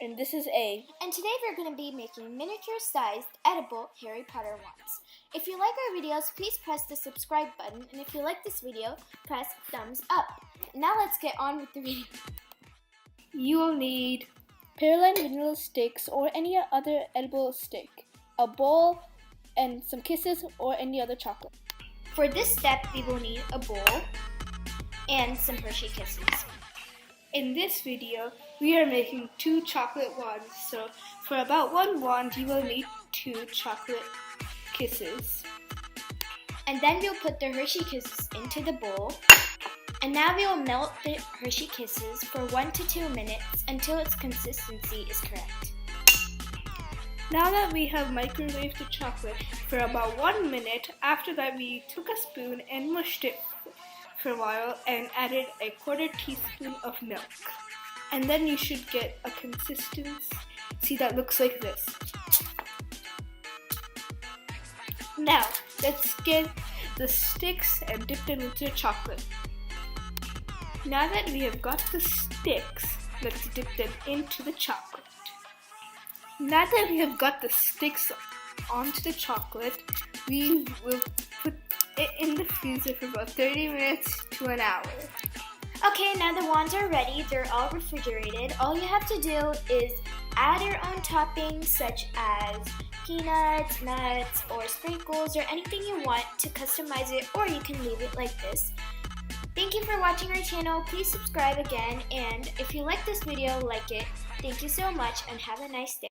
And this is A. And today we're going to be making miniature-sized, edible Harry Potter wands. If you like our videos, please press the subscribe button, and if you like this video, press thumbs up. Now let's get on with the video. You will need Pearline vanilla sticks or any other edible stick, a bowl, and some kisses or any other chocolate. For this step, we will need a bowl and some Hershey Kisses. In this video, we are making 2 chocolate wands, so for about 1 wand, you will need 2 chocolate kisses. And then we'll put the Hershey Kisses into the bowl. And now we will melt the Hershey Kisses for 1 to 2 minutes until its consistency is correct. Now that we have microwaved the chocolate for about 1 minute, after that we took a spoon and mushed it for a while and added a 1/4 teaspoon of milk. And then you should get a consistency that looks like this. Now, let's get the sticks and dip them into chocolate. Now that we have got the sticks, let's dip them into the chocolate. Now that we have got the sticks onto the chocolate, we will put it in the freezer for about 30 minutes to an hour. Okay, now the wands are ready. They're all refrigerated. All you have to do is add your own toppings such as peanuts, nuts, or sprinkles, or anything you want to customize it, or you can leave it like this. Thank you for watching our channel. Please subscribe again, and if you like this video, like it. Thank you so much and have a nice day.